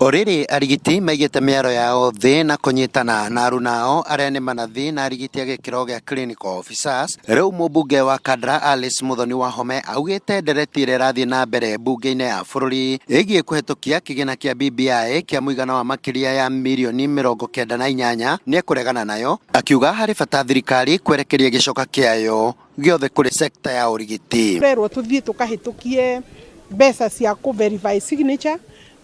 Oriri arigiti maigite miaro yao thi na kunyitana na arunao aria ni manathi na arigiti agikiro gia clinical officers. Riu mubunge wa Kandara Alice Muthoni Wahome augite ndereti iria irathii na mbere bunge-ini ya bururi igie kuhitukia kigina kia BBI kia muigana wa makiria ya mirioni 98 ni ekuregana nayo, akiuga hari bata thirikari kwerekeria gicoka kiayo giothe kuri sekta ya urigiti. Rero tuthie tukahitukie mbeca cia ku verify signature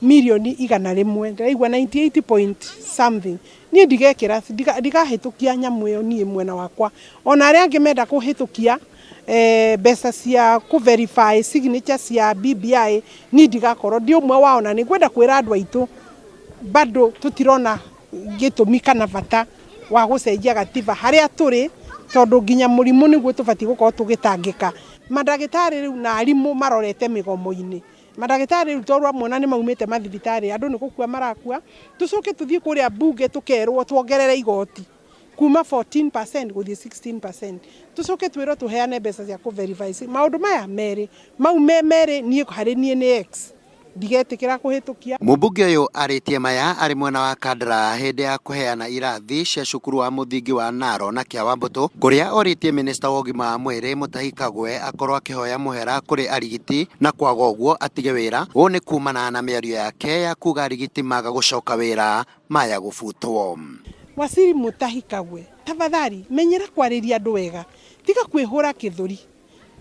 milioni 100 ndaigua 98 point something nie ndigekira ndigahitukia nyamu iyo nie mwena wakwa ona aria angi menda kuhitukia mbeca cia ku verify signature cia BBI ni ndigakorwo ndi umwe wao na ningwenda kwira andu aitu bado tutirona gitumi kana bata wa gucenjia gatiba haria turi tondu nginya murimu niguo tubati gukorwo tugitangika. Madagitari riu na arimu marorete migomo-ini madagitari riu torwa mona ni maumite mathibitari andu ni gukua marakua tucoke tuthie kuria bunge tukerwo tuongerere igoti kuma 14% guthie 16%. Tucoke twiro tuheane mbeca cia ku verify maundu maya meri mau meri nie hari nie ni X ndigetikira kuhitukia. Mubunge uyu aritie maya ari mwena wa Kandara hindi ya kuheana irathi cia cukuru wa muthingi wa Naro na kia Wambutu, kuria oritie minista wa ugima wa mwiri Mutahi Kagwe akorwo akihoya muhera kuri arigiti na kwaga uguo atige wira. Uu ni kumana na miario yake ya kuga arigiti maga gucoka wira maya gubutwo. Waziri Mutahi Kagwe, tafadhali menyera kwariria andu wega tiga kwihura kithuri.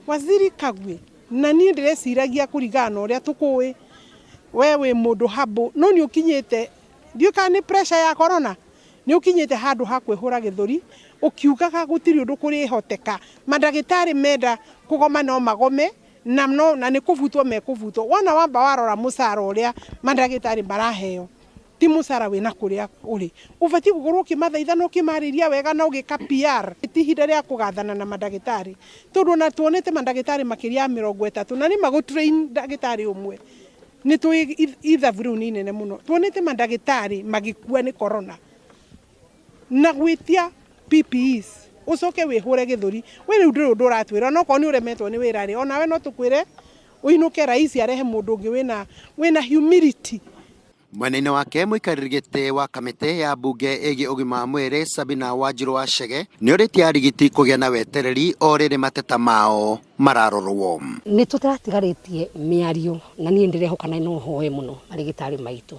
Waziri Kagwe na nie ndireciragia kurigana uria tukui wewe mundu habo no ni ukinyite ndiuka ni pressure ya corona ni ukinyite handu ha kwihura githuri ukiugaga gutiri undu kuri hoteka madagitari menda kugoma no magome na ni kuvutwo mekuvutwo wona wamba warora musara uria madagitari baraheo ti musara wina kuria uri ubati gukorwo kimathaithana ukimariria wega na ugika PR ti hinda ria kugathana na madagitari tondu na tuonete madagitari makiria 30 na ni magutrain dagitari umwe ni tu ithabu ni nene muno tuonete madagitari magikua ni corona na gwitia PPEs ucoke wihure githuri we riu nduri undu uratwira no ko ni uremetwo ni wira ri ona we no tukwire uinuke rais arehe mundu ungi wina humility. Mwena-ini wake muikariri giti wa kamite ya bunge igi ugima wa mwiri Sabina Wanjiru wa Chege ni uritie arigiti kugia na wetereri o riri mateta mao mararorwo. Ni tutatigaritie miario na nie ndirehokana no hoe muno arigitari maitu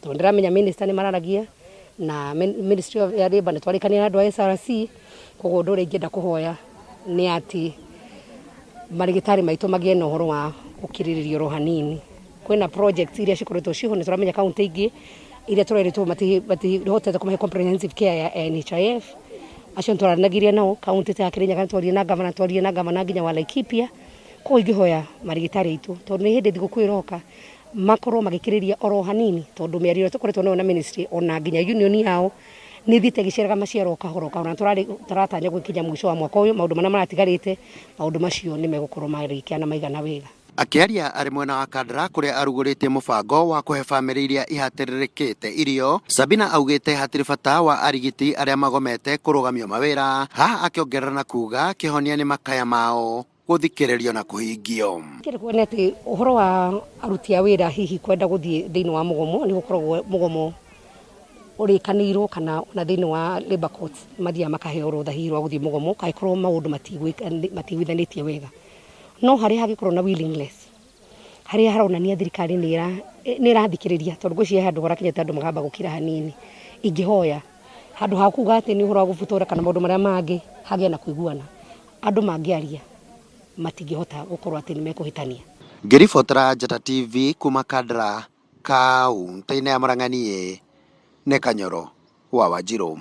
tondu ndiramenya minister ni mararagia na Ministry of Labour twarikania na andu a SRC koguo nduri ingenda kuhoya ni ati marigitari maitu magie na uhoro wa ukiriririo rohanini. Kwena project iria cikoretwo ciho ni turamenya county ingi iria tureretwo matihotete kumahe comprehensive care ya NHIF acio twaranagiria nao county ta Kirinyaga twarie na governor nginya wa Laikipia ko ingihoya marigitari itu tondu ni hindi thiguku iroka makorwo magikiriria oro hanini tondu miario tukoretwo nayo na ministry ona nginya union yao ni thite giceraga maciaro kahoroka ona turatanya gwikinya mwisho wa mwaka uyu maundu mana maratigarite maundu macio ni megukorwo marikia na maigana wega. Akiaria ari mwena wa Kandara kuria aruguritie mubango wa kuhe family iria ihatiririkite irio, Sabina augite hatiri bata wa arigiti aria magomete kurugamio mawira, ha akiongerera na kuga kihonia ni makaya mao guthikiririo na kuhingio. Kire kuona ati uhoro wa aruti a wira hihi kwenda guthie thiini wa mugomo ni gukorwo mugomo uri kaniro kana na thiini wa labor courts mathia makaheo rutha hihi rwa guthie mugomo kaikorwo maundu matigwithanitie wega. No hari hagikorwo na willingness hari haronania thirikari ni irathikiriria tondu gwicia handu horakinyete andu magamba gukira hanini ingihoya handu ha kuga ati ni uhoro wa gubutura kana maundu maria mangi hagia na kuiguana andu mangiaria matingihota gukorwo ati ni mekuhitania. Ngiribotera Njata TV kuma Kandara kaunti-ini ya Murang'a, ni Kanyoro wa Wanjiru.